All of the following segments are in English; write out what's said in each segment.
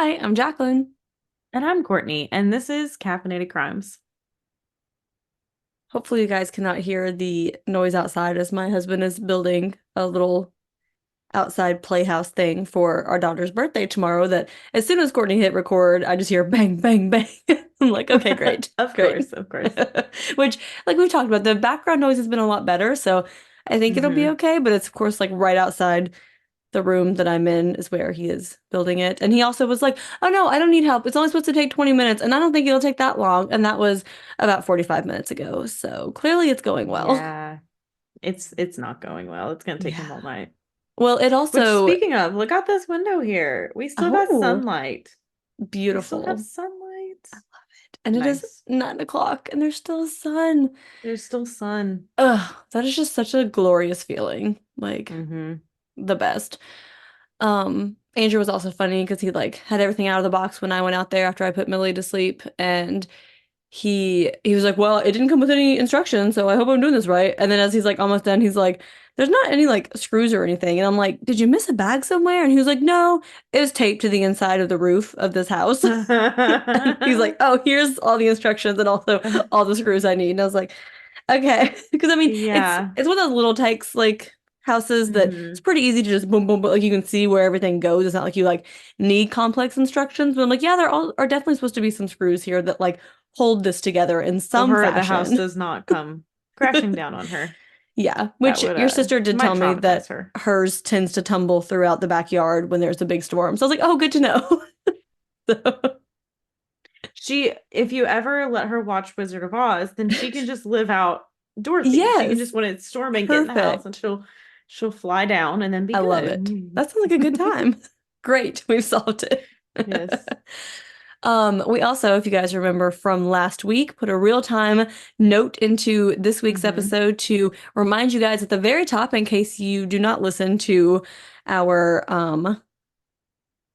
Hi, I'm Jacqueline. And I'm Courtney, and this is Caffeinated Crimes. Hopefully, you guys cannot hear the noise outside as my husband is building a little outside playhouse thing for our daughter's birthday tomorrow. That as soon as Courtney hit record, I just hear bang, bang, bang. I'm like, okay, great, Of great. course, of course. Which, like we've talked about, the background noise has been a lot better, so I think it'll be Hmm. okay. But it's of course like right outside the room that I'm in is where he is building it. And he also was like, "Oh no, I don't need help. It's only supposed to take 20 minutes, and I don't think it'll take that long." And that was about 45 minutes ago. So clearly it's going well. Yeah, it's not going well. It's gonna take him all Yeah. night. Well, it Which, also, speaking of, look out this window here. We still got oh, sunlight. We still have beautiful. sunlight. And it is Nice. 9 o'clock and there's still sun. There's still sun. Ugh, that is just such a glorious feeling. Like Hmm. the best. Andrew was also funny because he like had everything out of the box when I went out there after I put Millie to sleep, and he was like, "Well, it didn't come with any instructions, so I hope I'm doing this right." And then as he's like almost done, he's like, "There's not any like screws or anything." And I'm like, "Did you miss a bag somewhere?" And he was like, "No, it was taped to the inside of the roof of this house." And he's like, "Oh, here's all the instructions and also all the screws I need." And I was like, "Okay," because I mean, it's Yeah. it's one of those little Tykes like houses that it's Hmm. pretty easy to just boom boom, but like you can see where everything goes. It's not like you like need complex instructions. But I'm like, yeah, there are definitely supposed to be some screws here that like hold this together in So some the house fashion. does not come crashing down on her. Yeah, That which would your sister did might tell me traumatize that her. hers tends to tumble throughout the backyard when there's a big storm. So I was like, oh, good to know. So, If you ever let her watch Wizard of Oz, then she can just live out Dorothy. She can just, yes, when it's storming, get in the house and perfect. she'll fly down and then be I love good. it. That sounds like a good time. Great, we've solved it. Yes. We also, if you guys remember from last week, put a real-time note into this week's Hmm. episode to remind you guys at the very top, in case you do not listen to our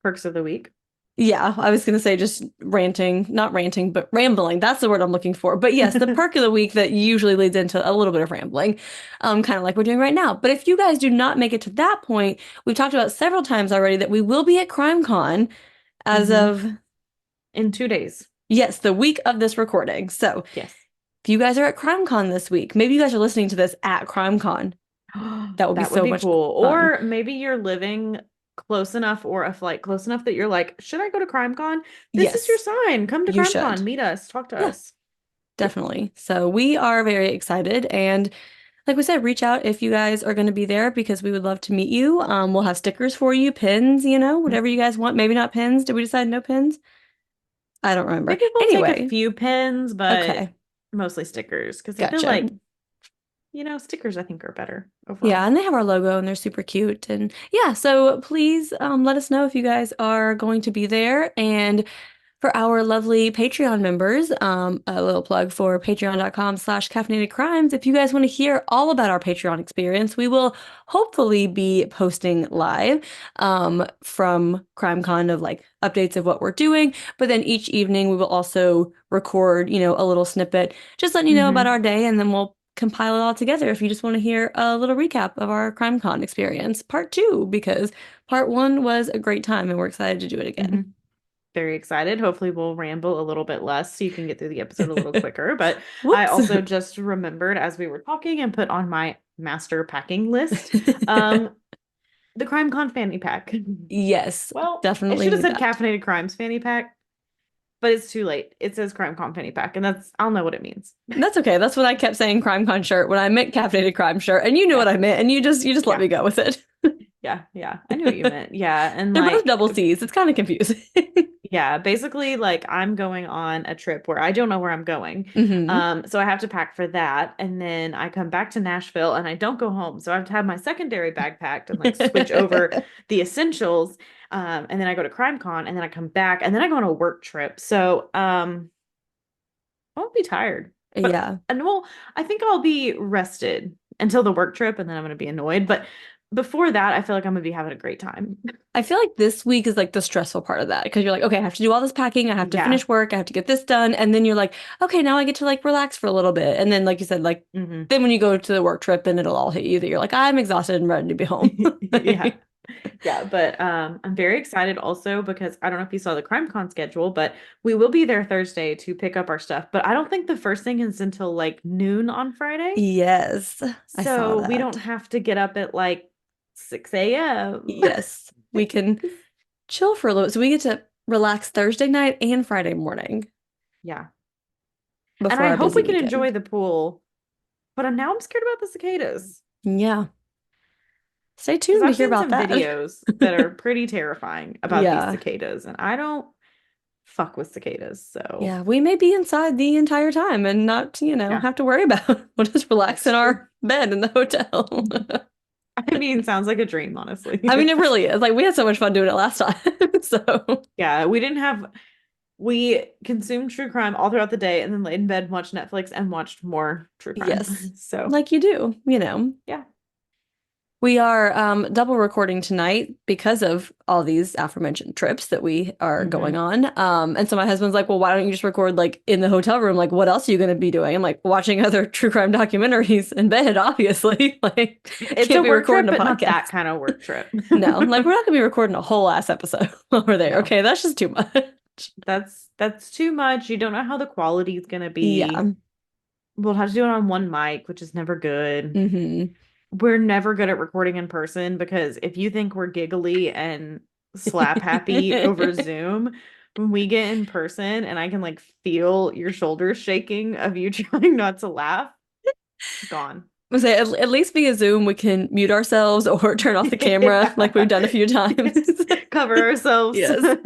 Perks of the week. yeah, I was gonna say just ranting, not ranting, but rambling. That's the word I'm looking for. But yes, the perk of the week that usually leads into a little bit of rambling, kind of like we're doing right now. But if you guys do not make it to that point, we've talked about several times already that we will be at CrimeCon as Hmm. of, In 2 days. yes, the week of this recording. So Yes. if you guys are at CrimeCon this week, maybe you guys are listening to this at CrimeCon. That would be That would so be much cool. fun. Or maybe you're living close enough or a flight close enough that you're like, should I go to CrimeCon? This is your Yes, sign. Come to you CrimeCon, should. meet us, talk to Yeah, us. Yep. definitely. So we are very excited. And like we said, reach out if you guys are going to be there because we would love to meet you. We'll have stickers for you, pins, whatever you guys want. Maybe not pins. Did we decide no pins? I don't remember. Maybe we'll take a Anyway, few pins, but okay, mostly stickers because I feel gotcha. like, stickers I think are better Yeah, overall. and they have our logo and they're super cute. And yeah, so please let us know if you guys are going to be there. And for our lovely Patreon members, a little plug for patreon.com/caffeinated crimes. If you guys want to hear all about our Patreon experience, we will hopefully be posting live from CrimeCon of like updates of what we're doing. But then each evening we will also record, a little snippet, just letting you know about Hmm. our day, and then we'll compile it all together if you just want to hear a little recap of our CrimeCon experience, part two, because part one was a great time and we're excited to do it Hmm. again. Very excited. Hopefully we'll ramble a little bit less so you can get through the episode a little quicker. But I Whoops. also just remembered as we were talking and put on my master packing list, um, the CrimeCon fanny pack. Yes, Well, it definitely should have need said that. caffeinated crimes fanny pack, but it's too late. It says CrimeCon fanny pack, and I'll know what it means. That's okay. That's what I kept saying CrimeCon shirt when I meant caffeinated crime shirt, and you knew what Yeah. I meant, and you just let Yeah. me go with it. Yeah. Yeah. I knew what you meant. Yeah. And They're both like, double C's. It's kind of confusing. yeah, basically like I'm going on a trip where I don't know where I'm going. Hmm. So I have to pack for that. And then I come back to Nashville and I don't go home. So I have to have my secondary bag packed and like switch over the essentials. And then I go to CrimeCon and then I come back and then I go on a work trip. So I won't be tired. But Yeah. and well, I think I'll be rested until the work trip and then I'm gonna be annoyed. But before that, I feel like I'm gonna be having a great time. I feel like this week is like the stressful part of that because you're like, okay, I have to do all this packing, I have to Yeah. finish work, I have to get this done, and then you're like, okay, now I get to like relax for a little bit. And then like you said, like Hmm. then when you go to the work trip, then it'll all hit you that you're like, I'm exhausted and ready to be home. Yeah. Yeah, but I'm very excited also because I don't know if you saw the CrimeCon schedule, but we will be there Thursday to pick up our stuff. But I don't think the first thing is until like noon on Friday. Yes, I saw So we don't that. have to get up at like 6 a.m. Yes, we can chill for a little. So we get to relax Thursday night and Friday morning Yeah. And before I our hope busy we can enjoy weekend. the pool, but I'm scared about the cicadas Yeah. Stay because tuned to I've hear seen about some that. videos that are pretty terrifying about these Yeah. cicadas, and I don't fuck with cicadas. So Yeah, we may be inside the entire time and not, yeah, have to worry about it. We'll just relax that's in true. our bed in the hotel. I mean, sounds like a dream, I mean, honestly. it really is. Like we had so much fun doing it last time. So, Yeah, we consumed true crime all throughout the day and then laid in bed, watched Netflix, and watched more true yes, crime. So, like you do. yeah. We are double recording tonight because of all these aforementioned trips that we are going Hmm. on. And so my husband's like, well, why don't you just record like in the hotel room? Like, what else are you going to be doing? I'm like, watching other true crime documentaries in bed, obviously. Like, It's can't a be work recording trip, a but not that podcast. kind of work trip. No, like, we're not going to be recording a whole ass episode over there. No, Okay, that's just too much. that's too much. You don't know how the quality is gonna be. Yeah. We'll have to do it on one mic, which is never good. Hmm. We're never good at recording in person because if you think we're giggly and slap happy over Zoom, when we get in person and I can like feel your shoulders shaking of you trying not to laugh, gone. I say at least via Zoom we can mute ourselves or turn off the camera like we've done a few times. Yes. Cover ourselves. Yes.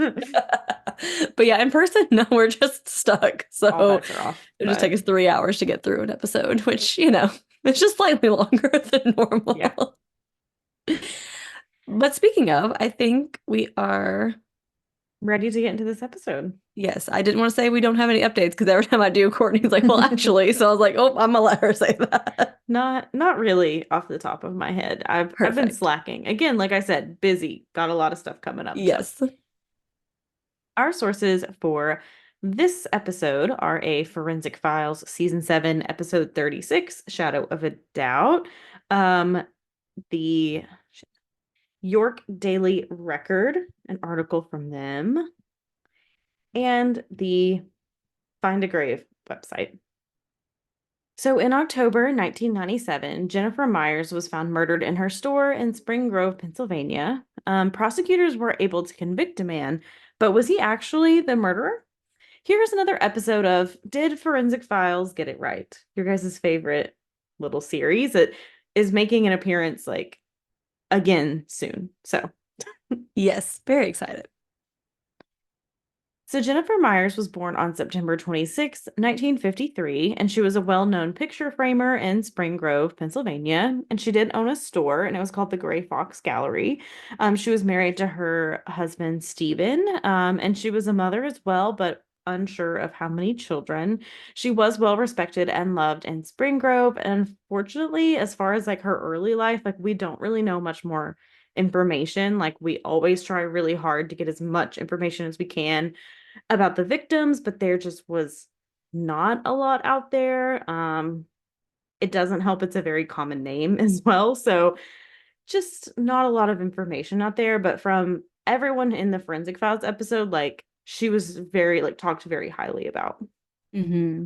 But yeah, in person, no, we're just stuck. All So bets are off. it'll just take But us 3 hours to get through an episode, which, it's just slightly longer than yeah. normal. But speaking of, I think we are, Ready to get into this episode. yes, I didn't want to say we don't have any updates because every time I do, Courtney's like, well, actually. So I was like, oh, I'm gonna let her say that. Not really off the top of my head. I've been Perfect. slacking. Again, like I said, busy. Got a lot of stuff coming up. So Yes. our sources for this episode are a Forensic Files season 7 episode 36, Shadow of a Doubt. The York Daily Record, an article from them, and the Find a Grave website. So in October 1997, Jennifer Myers was found murdered in her store in Spring Grove, Pennsylvania. Prosecutors were able to convict a man, but was he actually the murderer? Here's another episode of Did Forensic Files Get It Right? Your guys' favorite little series that is making an appearance like again soon. Yes. Very excited. So Jennifer Myers was born on September 26, 1953, and she was a well-known picture framer in Spring Grove, Pennsylvania. And she did own a store, and it was called the Gray Fox Gallery. She was married to her husband, Stephen, and she was a mother as well, but unsure of how many children. She was well respected and loved in Spring Grove. And unfortunately, as far as like her early life, like we don't really know much more information. Like we always try really hard to get as much information as we can about the victims, but there just was not a lot out there. It doesn't help it's a very common name as well. So just not a lot of information out there. But from everyone in the Forensic Files episode, like she was very like talked very highly about. Hmm.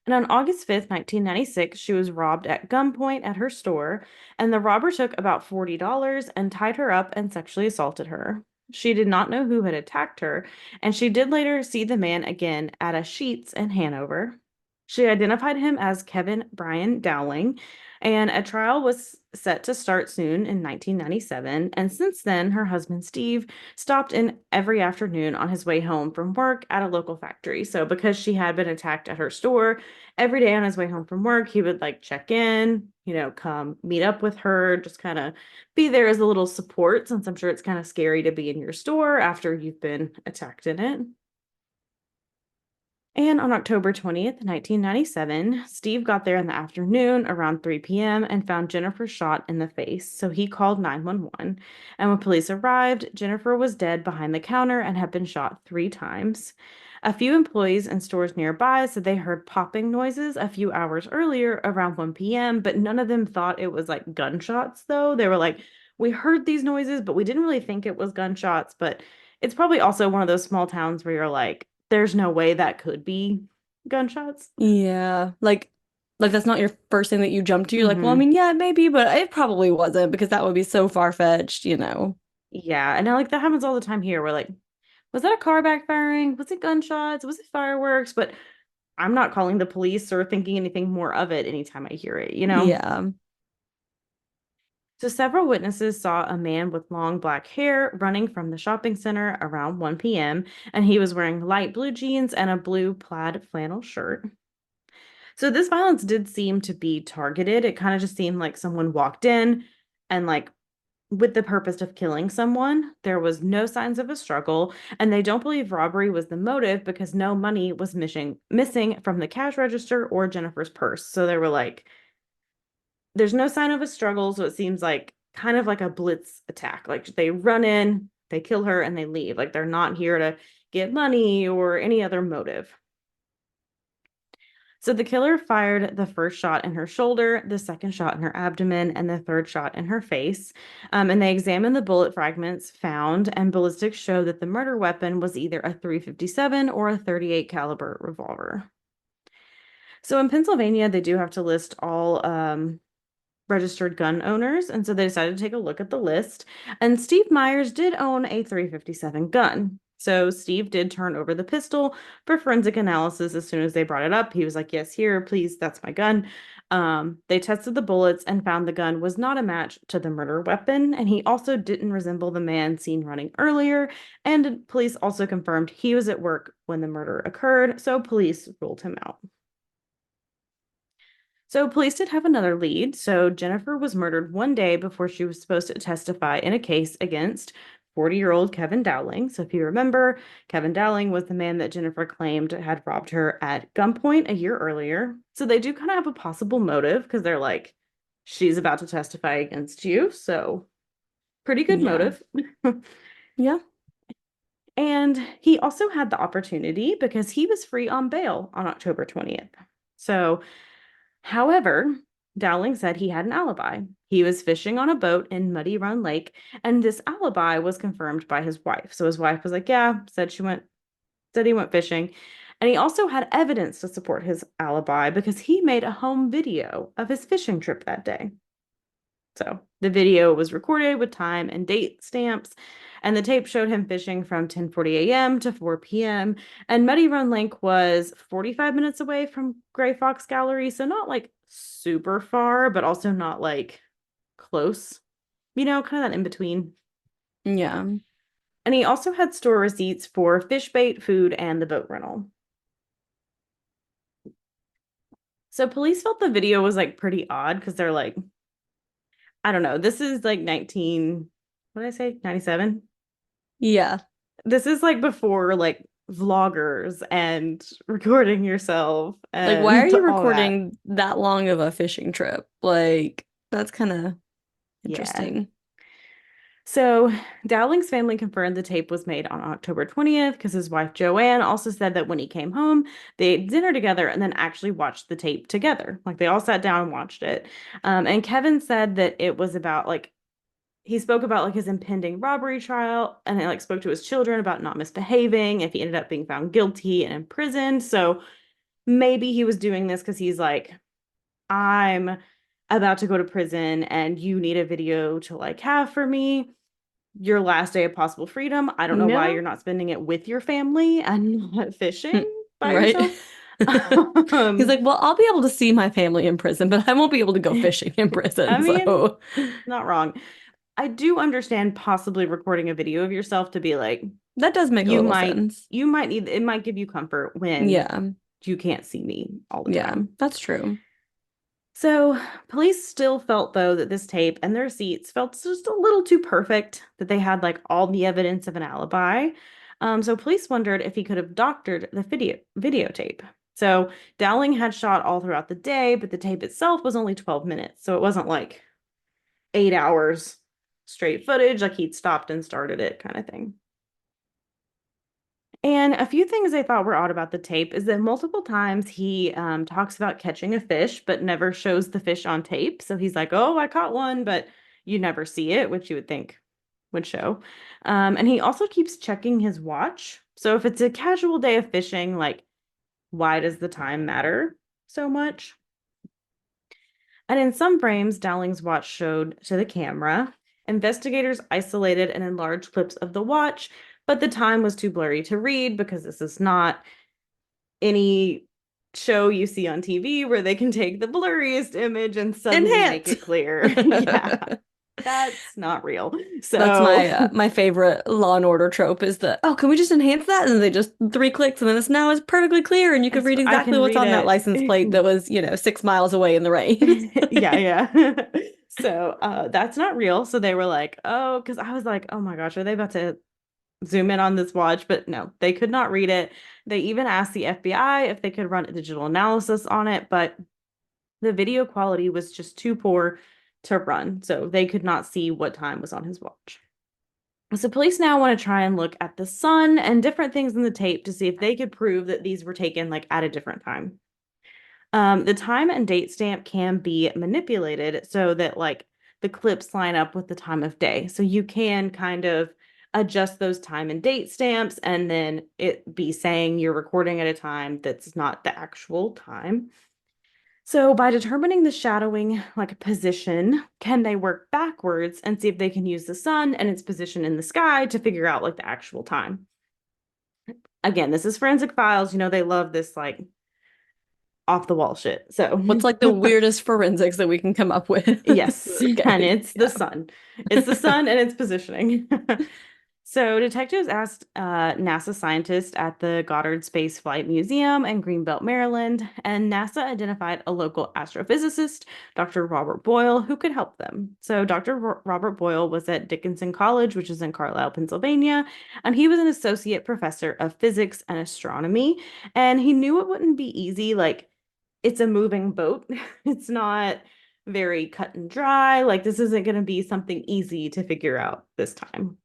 And on August 5th, 1996, she was robbed at gunpoint at her store, and the robber took about $40 and tied her up and sexually assaulted her. She did not know who had attacked her, and she did later see the man again at a Sheetz in Hanover. She identified him as Kevin Brian Dowling, and a trial was set to start soon in 1997. And since then, her husband Steve stopped in every afternoon on his way home from work at a local factory. So, because she had been attacked at her store, every day on his way home from work, he would like check in, come meet up with her, just kind of be there as a little support, since I'm sure it's kind of scary to be in your store after you've been attacked in it. And on October 20th, 1997, Steve got there in the afternoon around 3 p.m. and found Jennifer shot in the face. So he called 911. And when police arrived, Jennifer was dead behind the counter and had been shot 3 times. A few employees in stores nearby said they heard popping noises a few hours earlier around 1 p.m., but none of them thought it was like gunshots, though. They were like, we heard these noises, but we didn't really think it was gunshots. But it's probably also one of those small towns where you're like, there's no way that could be gunshots. Yeah. Like that's not your first thing that you jump to. You're like, well, I Hmm. mean, yeah, maybe, but it probably wasn't because that would be so far-fetched, you know. Yeah. And now, like, that happens all the time here. We're like, was that a car backfiring? Was it gunshots? Was it fireworks? But I'm not calling the police or thinking anything more of it anytime I hear it, you know? Yeah. So several witnesses saw a man with long black hair running from the shopping center around 1 p.m., and he was wearing light blue jeans and a blue plaid flannel shirt. So this violence did seem to be targeted. It kind of just seemed like someone walked in and like with the purpose of killing someone. There was no signs of a struggle, and they don't believe robbery was the motive because no money was missing from the cash register or Jennifer's purse. So they were like, there's no sign of a struggle, so it seems like kind of like a blitz attack. Like they run in, they kill her, and they leave. Like they're not here to get money or any other motive. So the killer fired the first shot in her shoulder, the second shot in her abdomen, and the third shot in her face. And they examined the bullet fragments found, and ballistics showed that the murder weapon was either a 357 or a 38 caliber revolver. So in Pennsylvania, they do have to list all registered gun owners, and so they decided to take a look at the list. And Steve Myers did own a 357 gun. So Steve did turn over the pistol for forensic analysis as soon as they brought it up. He was like, "Yes, here, please, that's my gun." They tested the bullets and found the gun was not a match to the murder weapon, and he also didn't resemble the man seen running earlier. And police also confirmed he was at work when the murder occurred, so police ruled him out. So police did have another lead. So Jennifer was murdered one day before she was supposed to testify in a case against 40-year-old Kevin Dowling. So if you remember, Kevin Dowling was the man that Jennifer claimed had robbed her at gunpoint a year earlier. So they do kind of have a possible motive because they're like, she's about to testify against you. So pretty good Yeah. motive. Yeah. And he also had the opportunity because he was free on bail on October 20th. So however, Dowling said he had an alibi. He was fishing on a boat in Muddy Run Lake, and this alibi was confirmed by his wife. So his wife was like, "Yeah," said he went fishing. And he also had evidence to support his alibi because he made a home video of his fishing trip that day. So the video was recorded with time and date stamps, and the tape showed him fishing from 10:40 a.m. to 4 p.m. And Muddy Run Lake was 45 minutes away from Gray Fox Gallery, so not like super far, but also not like close. You know, kind of that in between. Yeah. And he also had store receipts for fish bait, food, and the boat rental. So police felt the video was like pretty odd because they're like, I don't know, this is like 19, what did I say? 97? Yeah. This is like before like vloggers and recording yourself Like, why are and you all that. recording that long of a fishing trip? Like, that's kind of Yeah. interesting. So Dowling's family confirmed the tape was made on October 20th because his wife Joanne also said that when he came home, they ate dinner together and then actually watched the tape together. Like they all sat down and watched it. And Kevin said that it was about like he spoke about like his impending robbery trial and he like spoke to his children about not misbehaving if he ended up being found guilty and imprisoned. So maybe he was doing this because he's like, I'm about to go to prison and you need a video to like have for me. Your last day of possible freedom. I don't know why Yeah. you're not spending it with your family and not fishing by Right? yourself. He's um, like, well, I'll be able to see my family in prison, but I won't be able to go fishing in I prison. mean, So not wrong. I do understand possibly recording a video of yourself to be like, that does make a you little might sense. you might need it might give you comfort when Yeah. you can't see me all the Yeah. time. That's true. So, police still felt though that this tape and the receipts felt just a little too perfect, that they had like all the evidence of an alibi. So police wondered if he could have doctored the videotape. So Dowling had shot all throughout the day, but the tape itself was only 12 minutes. So it wasn't like 8 hours straight footage, like he'd stopped and started it kind of thing. And a few things I thought were odd about the tape is that multiple times he talks about catching a fish, but never shows the fish on tape. So he's like, "Oh, I caught one," but you never see it, which you would think would show. And he also keeps checking his watch. So if it's a casual day of fishing, like, why does the time matter so much? And in some frames, Dowling's watch showed to the camera. Investigators isolated and enlarged clips of the watch, but the time was too blurry to read because this is not any show you see on TV where they can take the blurriest image and suddenly make Enhance. it clear. Yeah, that's not real. That's So, my favorite Law and Order trope is that, oh, can we just enhance that? And they just 3 clicks and then it's now is perfectly clear and you can read I exactly can what's read on that it. license plate that was, 6 miles away in the rain. Yeah, yeah. So, that's not real. So they were like, oh, because I was like, oh my gosh, are they about to zoom in on this watch? But no, they could not read it. They even asked the FBI if they could run a digital analysis on it, but the video quality was just too poor to run. So they could not see what time was on his watch. So police now want to try and look at the sun and different things in the tape to see if they could prove that these were taken like at a different time. The time and date stamp can be manipulated so that like the clips line up with the time of day. So you can kind of adjust those time and date stamps and then it be saying you're recording at a time that's not the actual time. So by determining the shadowing like position, can they work backwards and see if they can use the sun and its position in the sky to figure out like the actual time? Again, this is forensic files. They love this like off the wall shit. So What's like the weirdest forensics that we can come up with? yes, and Okay. it's the Yeah. sun. It's the sun and its positioning. So detectives asked NASA scientists at the Goddard Space Flight Museum in Greenbelt, Maryland, and NASA identified a local astrophysicist, Dr. Robert Boyle, who could help them. So Dr. Robert Boyle was at Dickinson College, which is in Carlisle, Pennsylvania, and he was an associate professor of physics and astronomy, and he knew it wouldn't be easy. Like, it's a moving boat. It's not very cut and dry. Like, this isn't going to be something easy to figure out this time.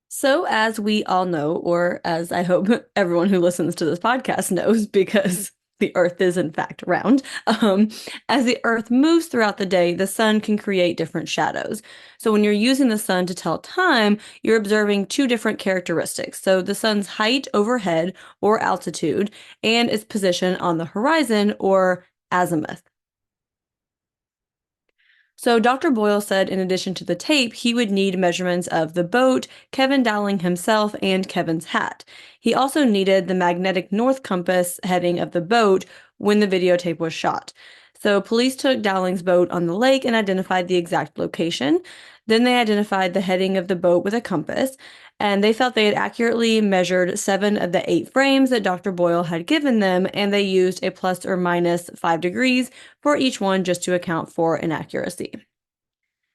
So, as we all know, or as I hope everyone who listens to this podcast knows, because the Earth is in fact round, as the Earth moves throughout the day, the sun can create different shadows. So, when you're using the sun to tell time, you're observing two different characteristics. So, the sun's height overhead or altitude, and its position on the horizon or azimuth. So Dr. Boyle said in addition to the tape, he would need measurements of the boat, Kevin Dowling himself, and Kevin's hat. He also needed the magnetic north compass heading of the boat when the videotape was shot. So police took Dowling's boat on the lake and identified the exact location. Then they identified the heading of the boat with a compass, and they felt they had accurately measured 7 of the 8 frames that Dr. Boyle had given them, and they used a plus or minus 5 degrees for each one just to account for inaccuracy.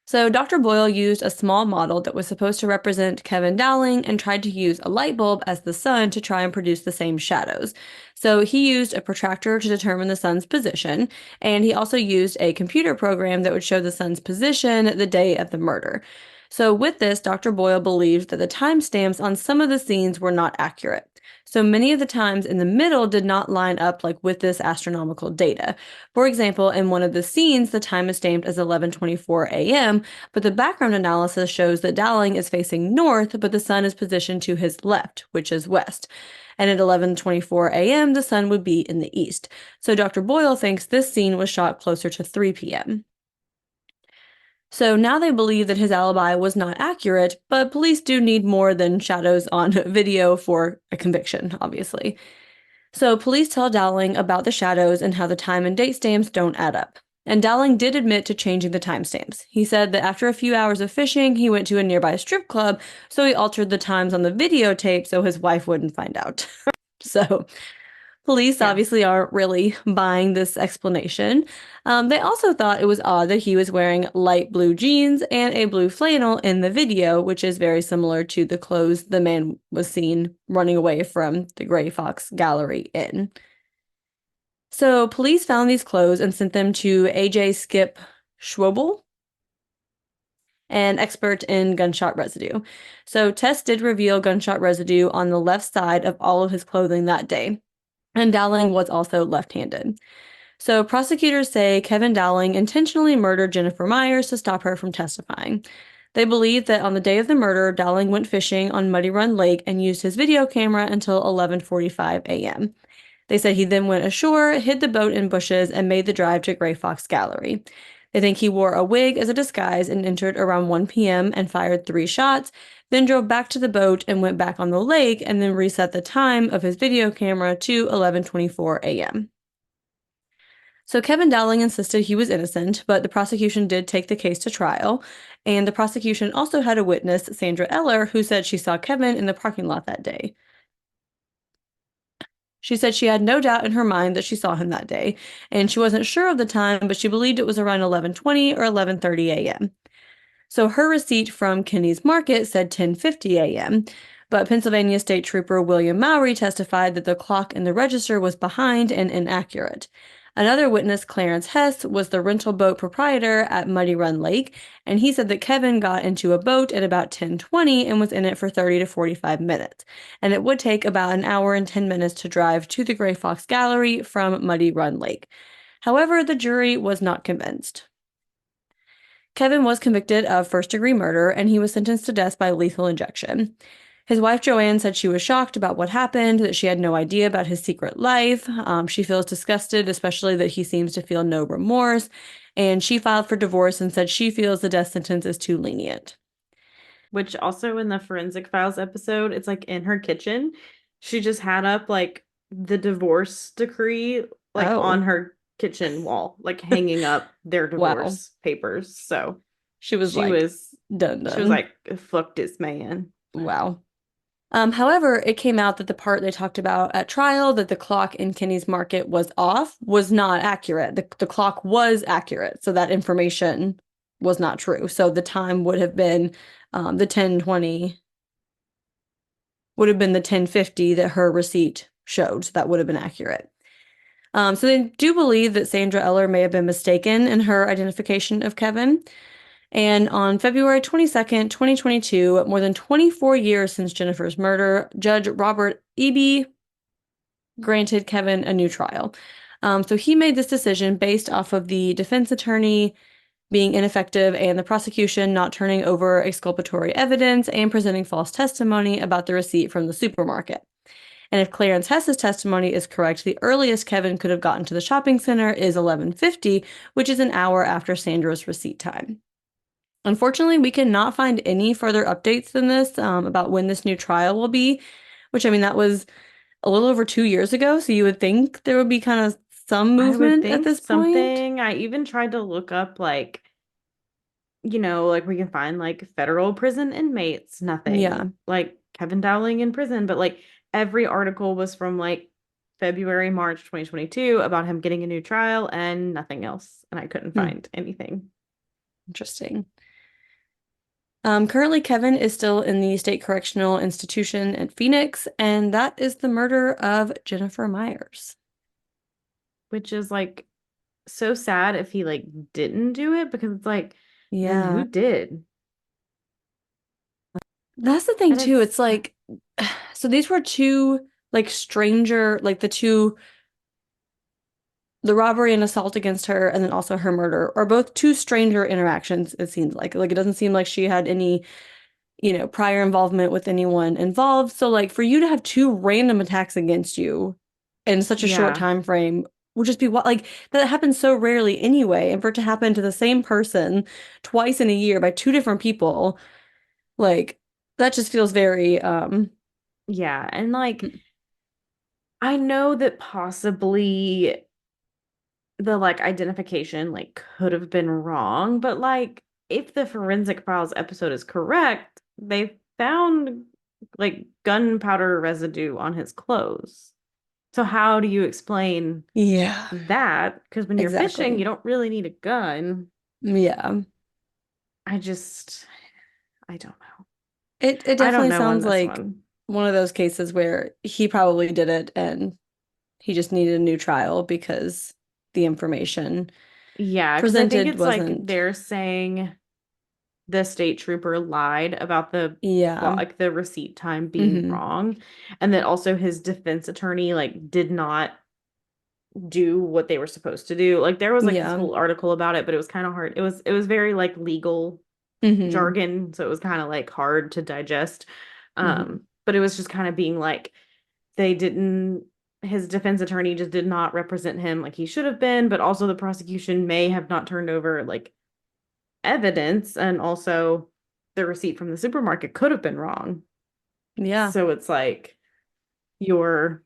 So Dr. Boyle used a small model that was supposed to represent Kevin Dowling and tried to use a light bulb as the sun to try and produce the same shadows. So he used a protractor to determine the sun's position, and he also used a computer program that would show the sun's position the day of the murder. So with this, Dr. Boyle believed that the timestamps on some of the scenes were not accurate. So many of the times in the middle did not line up like with this astronomical data. For example, in one of the scenes, the time is stamped as 11:24 a.m., but the background analysis shows that Dowling is facing north, but the sun is positioned to his left, which is west. And at 11:24 a.m., the sun would be in the east. So Dr. Boyle thinks this scene was shot closer to 3 p.m. So now they believe that his alibi was not accurate, but police do need more than shadows on video for a conviction, obviously. So police tell Dowling about the shadows and how the time and date stamps don't add up. And Dowling did admit to changing the timestamps. He said that after a few hours of fishing, he went to a nearby strip club, so he altered the times on the videotape so his wife wouldn't find out. So police Yeah. obviously aren't really buying this explanation. They also thought it was odd that he was wearing light blue jeans and a blue flannel in the video, which is very similar to the clothes the man was seen running away from the Gray Fox Gallery in. So police found these clothes and sent them to AJ Skip Schwobel, an expert in gunshot residue. So tests did reveal gunshot residue on the left side of all of his clothing that day, and Dowling was also left-handed. So prosecutors say Kevin Dowling intentionally murdered Jennifer Myers to stop her from testifying. They believe that on the day of the murder, Dowling went fishing on Muddy Run Lake and used his video camera until 11:45 a.m. They said he then went ashore, hid the boat in bushes, and made the drive to Gray Fox Gallery. They think he wore a wig as a disguise and entered around 1 p.m. and fired 3 shots, then drove back to the boat and went back on the lake and then reset the time of his video camera to 11:24 a.m. So Kevin Dowling insisted he was innocent, but the prosecution did take the case to trial. And the prosecution also had a witness, Sandra Eller, who said she saw Kevin in the parking lot that day. She said she had no doubt in her mind that she saw him that day, and she wasn't sure of the time, but she believed it was around 11:20 or 11:30 a.m. So her receipt from Kinney's Market said 10:50 a.m., but Pennsylvania State Trooper William Mowry testified that the clock in the register was behind and inaccurate. Another witness, Clarence Hess, was the rental boat proprietor at Muddy Run Lake, and he said that Kevin got into a boat at about 10:20 and was in it for 30 to 45 minutes, and it would take about an hour and 10 minutes to drive to the Gray Fox Gallery from Muddy Run Lake. However, the jury was not convinced. Kevin was convicted of first-degree murder, and he was sentenced to death by lethal injection. His wife Joanne said she was shocked about what happened, that she had no idea about his secret life. She feels disgusted, especially that he seems to feel no remorse, and she filed for divorce and said she feels the death sentence is too lenient. Which also in the Forensic Files episode, it's like in her kitchen. She just had up like the divorce decree like on Oh, her kitchen wall, like hanging up their wow. divorce papers. So She was she like, was done, she was done. like, fuck this man. Wow. However, it came out that the part they talked about at trial, that the clock in Kinney's Market was off, was not accurate. The clock was accurate, so that information was not true. So the time would have been the 10:20 would have been the 10:50 that her receipt showed. So that would have been accurate. So they do believe that Sandra Eller may have been mistaken in her identification of Kevin. And on February 22nd, 2022, more than 24 years since Jennifer's murder, Judge Robert Eby granted Kevin a new trial. So he made this decision based off of the defense attorney being ineffective and the prosecution not turning over exculpatory evidence and presenting false testimony about the receipt from the supermarket. And if Clarence Hess's testimony is correct, the earliest Kevin could have gotten to the shopping center is 11:50, which is an hour after Sandra's receipt time. Unfortunately, we cannot find any further updates than this about when this new trial will be, which I mean, that was a little over 2 years ago, so you would think there would be kind of some I would movement at think this point. something. I even tried to look up like, like we can find like federal prison inmates, Yeah, nothing. Like Kevin Dowling in prison, but like every article was from like February, March 2022 about him getting a new trial and nothing else. And I couldn't hmm, find anything. interesting. Currently, Kevin is still in the State Correctional Institution in Phoenix, and that is the murder of Jennifer Myers. Which is like so sad if he like didn't do it because it's like, then Yeah, who did? that's the thing And too. it's It's like, so these were two like stranger, like the robbery and assault against her, and then also her murder, are both two stranger interactions, it seems like. Like, it doesn't seem like she had any, prior involvement with anyone involved. So, like, for you to have two random attacks against you in such a short yeah. time frame would just be what, like, that happens so rarely anyway. And for it to happen to the same person twice in a year by two different people, like, that just feels very, Yeah. And like I know that possibly the like identification like could have been wrong, but like if the Forensic Files episode is correct, they found like gunpowder residue on his clothes. So how do you explain yeah, that? Because when you're fishing, exactly. you don't really need a gun. Yeah. I just I don't know. It I don't definitely know on sounds this like one. one of those cases where he probably did it and he just needed a new trial because the information Yeah, because I think presented it's like wasn't, they're saying the state trooper lied about the yeah. like the receipt time being Hmm. wrong, and that also his defense attorney like did not do what they were supposed to do. Like there was like this Yeah. whole article about it, but it was kind of hard. It was very like legal Hmm. jargon, so it was kind of like hard to digest. Hmm. But it was just kind of being like they didn't his defense attorney just did not represent him like he should have been, but also the prosecution may have not turned over like evidence, and also the receipt from the supermarket could have been wrong. Yeah. So it's your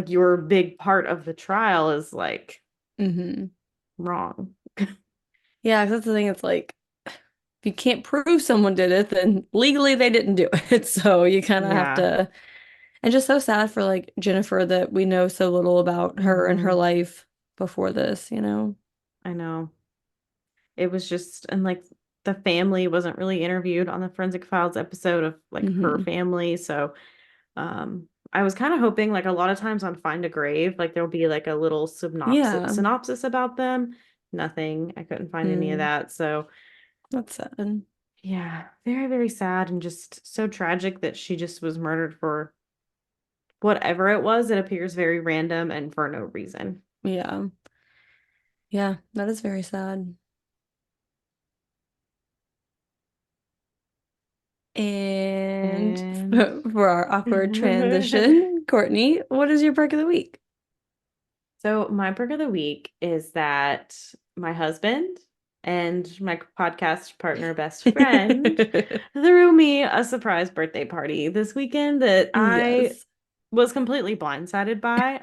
your big part of the trial is like Hmm. wrong. Yeah, 'cause that's the thing. It's like if you can't prove someone did it, then legally they didn't do it. So you kind of have Yeah. to, and just so sad for like Jennifer that we know so little about her and her Hmm. life before this, you know? I know. It was just, and like the family wasn't really interviewed on the Forensic Files episode of like her Hmm. family. So I was kind of hoping like a lot of times on Find a Grave, like there'll be like a little Yeah. synopsis about them. Nothing. I couldn't find any of Mm, that. So that's sad. yeah, very, very sad and just so tragic that she just was murdered for whatever it was. It appears very random and for no reason. Yeah. Yeah, that is very sad. And And for our awkward transition, Courtney, what is your perk of the week? so my perk of the week is that my husband and my podcast partner, best friend, threw me a surprise birthday party this weekend that I Yes. was completely blindsided by.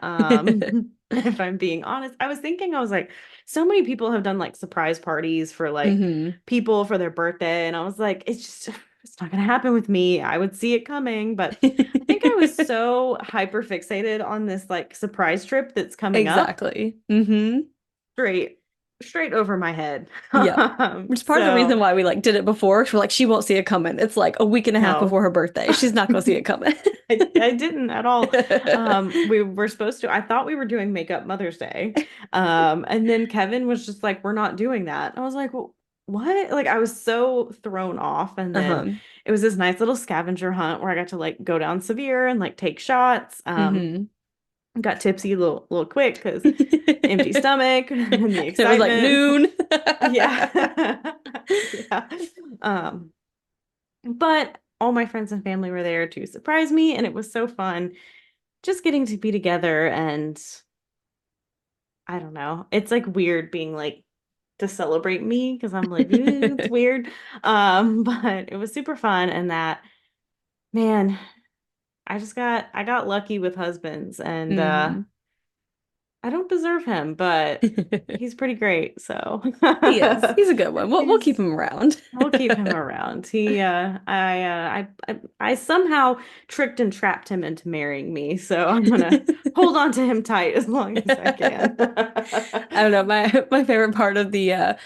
If I'm being honest, I was thinking, I was like, so many people have done like surprise parties for like Hmm. people for their birthday. And I was like, it's not gonna happen with me. I would see it coming, but I think I was so hyper fixated on this like surprise trip that's coming up Exactly. Hmm. straight straight over my head. Yep. Which is part of the So reason why we like did it before. 'Cause we're like, she won't see it coming. It's like a week and a half no. before her birthday. She's not gonna see it coming. I didn't at all. We were supposed to, I thought we were doing makeup Mother's Day. And then Kevin was just like, we're not doing that. I was like, well, what? Like, I was so thrown off. And then Uh-huh. it was this nice little scavenger hunt where I got to like go down Sevier and like take shots. Hmm. Got tipsy a little quick because empty stomach and the It was like excitement. noon. Yeah. Yeah. Um, but all my friends and family were there to surprise me, and it was so fun just getting to be together. And I don't know, it's like weird being like to celebrate me because I'm like, it's weird. But it was super fun, and that man, I got lucky with husbands, and Hmm. I don't deserve him, but he's pretty great. So He is. He's a good one. We'll keep he's him around. I'll keep him around. I somehow tricked and trapped him into marrying me, so I'm gonna hold on to him tight as long as I can. I don't know. My favorite part of the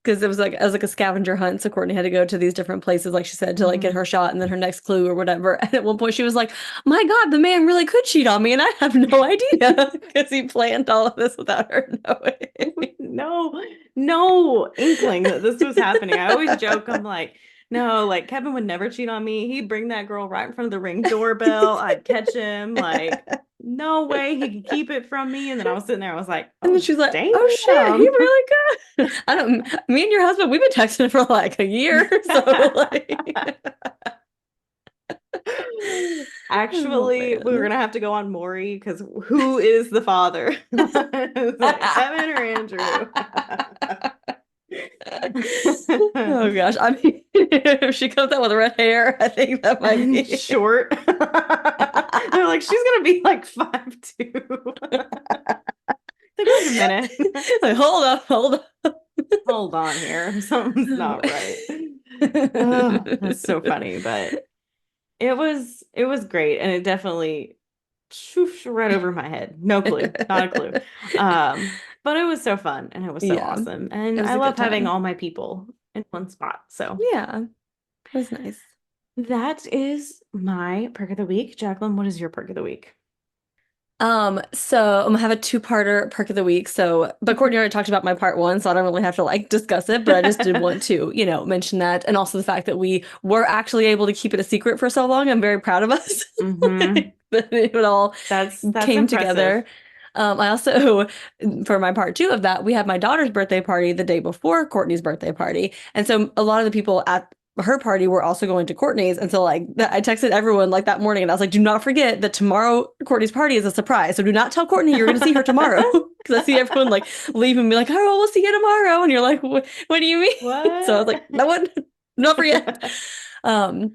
because it was like as like a scavenger hunt, so Courtney had to go to these different places, like she said, to like get Mhm. her shot and then her next clue or whatever. And at one point she was like, "My God, the man really could cheat on me, and I have no idea because he planned all of this without her knowing." No, no inkling that this was happening. I always joke, I'm like, no, like Kevin would never cheat on me. He'd bring that girl right in front of the Ring doorbell. I'd catch him. Like, no way he could keep it from me. And then I was sitting there, I was like, And then oh, she's like, "Oh shit, he damn. really could." I don't. Me and your husband, we've been texting for like a year, so like, oh Actually, we were man. gonna have to go on Maury because who is the father? Is it Kevin or Andrew? Oh gosh, I mean, if she comes out with red hair, I think that might And be. short. They're like, she's gonna be like 5'2". Like, wait a minute. Like, hold up. Hold on here. Something's Oh, not right. Oh, that's so funny, but it was great, and it definitely shoofed right over my head. No clue, not a clue. But it was so fun, and it was so yeah, awesome, it and was I a love good having time. all my people in one spot. So Yeah, it was nice. that is my perk of the week. Jacqueline, what is your perk of the week? So I'm gonna have a two-parter perk of the week. So, but Courtney already talked about my part one, so I don't really have to like discuss it, but I just did want to, mention that. And also the fact that we were actually able to keep it a secret for so long. I'm very proud of us. Mm-hmm. that it all That's came impressive. together. I also, for my part two of that, we had my daughter's birthday party the day before Courtney's birthday party. And so a lot of the people at her party were also going to Courtney's. And so like I texted everyone like that morning and I was like, do not forget that tomorrow Courtney's party is a surprise. So do not tell Courtney you're going to see her tomorrow. Because I see everyone like leave and be like, oh, well, we'll see you tomorrow. And you're like, what do you mean? So I was like, What? no one, not forget. Um,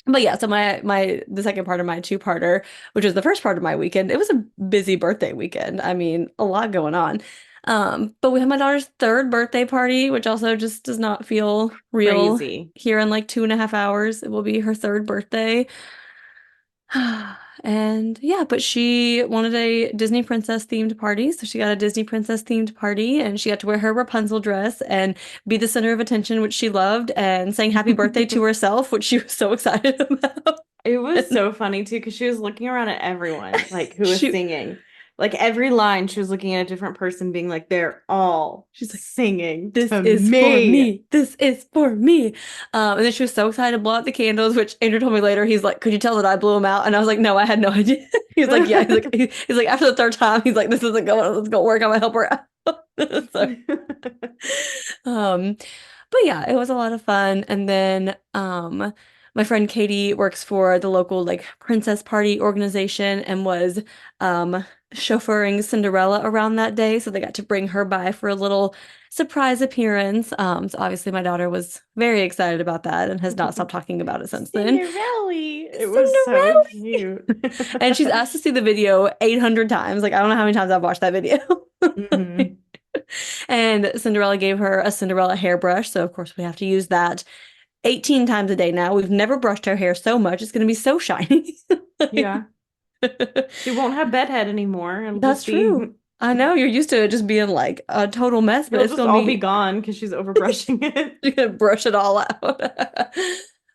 but yeah, so the second part of my two-parter, which was the first part of my weekend, it was a busy birthday weekend. I mean, a lot going on. But we had my daughter's third birthday party, which also just does not feel real Crazy. here in like 2.5 hours. It will be her third birthday. And yeah, but she wanted a Disney princess themed party. So she got a Disney princess themed party and she got to wear her Rapunzel dress and be the center of attention, which she loved, and saying happy birthday to herself, which she was so excited about. It was And so funny too, because she was looking around at everyone, like who was she singing. Like every line, she was looking at a different person, being like, they're all she's like, singing this to is for me. me. This is for me. And then she was so excited to blow out the candles, which Andrew told me later. He's like, could you tell that I blew them out? And I was like, no, I had no idea. He was like, yeah. He's like, after the third time, he's like, this isn't going, it's gonna work. I'm gonna help her out. So, um, but yeah, it was a lot of fun. And then, my friend Katie works for the local like princess party organization and was, chauffeuring Cinderella around that day. So they got to bring her by for a little surprise appearance. So obviously my daughter was very excited about that and has not stopped talking about it since then. Cinderella. It was so Cinderella! cute. And she's asked to see the video 800 times. Like, I don't know how many times I've watched that video. hmm And Cinderella gave her a Cinderella hairbrush. So, of course, we have to use that 18 times a day now. We've never brushed her hair so much. It's going to be so shiny. Yeah. She won't have bedhead anymore. It'll That's just be true. I know you're used to it just being like a total mess, but it'll it's just gonna all be be gone because she's overbrushing it. you're gonna brush it all out.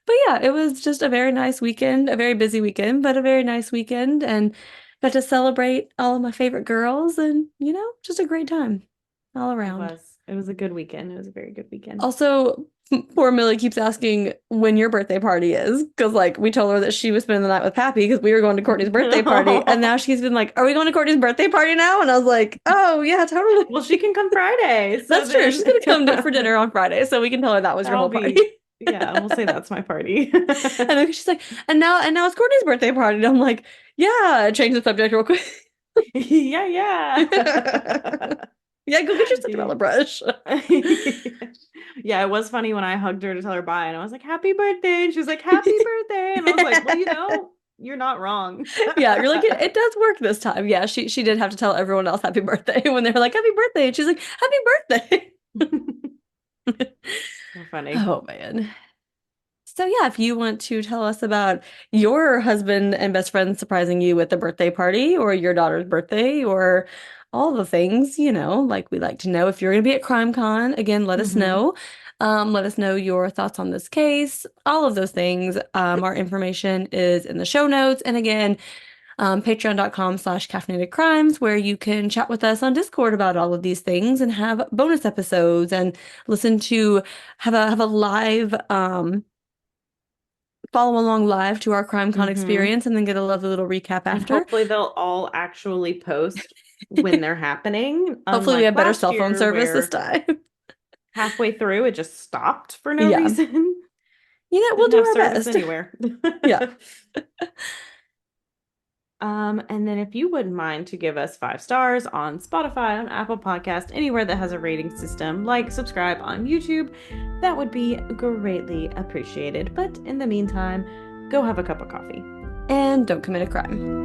But yeah, it was just a very nice weekend, a very busy weekend, but a very nice weekend, and got to celebrate all of my favorite girls, and just a great time all It around. was. It was a good weekend. It was a very good weekend. Also, poor Millie keeps asking when your birthday party is, because like we told her that she was spending the night with Pappy because we were going to Courtney's birthday party, and now she's been like, "Are we going to Courtney's birthday party now?" And I was like, "Oh yeah, totally." Well, she can come Friday. So That's true. then She's gonna come for dinner on Friday, so we can tell her that was your that'll whole party. be, yeah, we'll say that's my party. And then she's like, and now it's Courtney's birthday party. And I'm like, yeah, change the subject real quick. Yeah, Yeah, yeah. go get your Cinderella brush. Yeah, it was funny when I hugged her to tell her bye, and I was like, "Happy birthday!" And she was like, "Happy birthday!" And I was like, "Well, you're not wrong." Yeah, you're like, it does work this time. Yeah, she did have to tell everyone else happy birthday when they were like, happy birthday. And she's like, happy birthday. So funny. Oh man. So yeah, if you want to tell us about your husband and best friend surprising you with a birthday party or your daughter's birthday or all the things, like we like to know if you're going to be at CrimeCon, again, let us hmm know. Let us know your thoughts on this case, all of those things. Our information is in the show notes. And again, patreon.com/caffeinated crimes, where you can chat with us on Discord about all of these things and have bonus episodes and listen to have a live follow along live to our CrimeCon hmm experience and then get a lovely little recap And after. hopefully they'll all actually post when they're happening, Hopefully we unlike have better last cell phone year service this where time. halfway through it just stopped for no Yeah. reason. We'll Didn't do have our service best. anywhere. Yeah. And then if you wouldn't mind to give us 5 stars on Spotify, on Apple Podcast, anywhere that has a rating system, like, subscribe on YouTube, that would be greatly appreciated. But in the meantime, go have a cup of coffee. And don't commit a crime.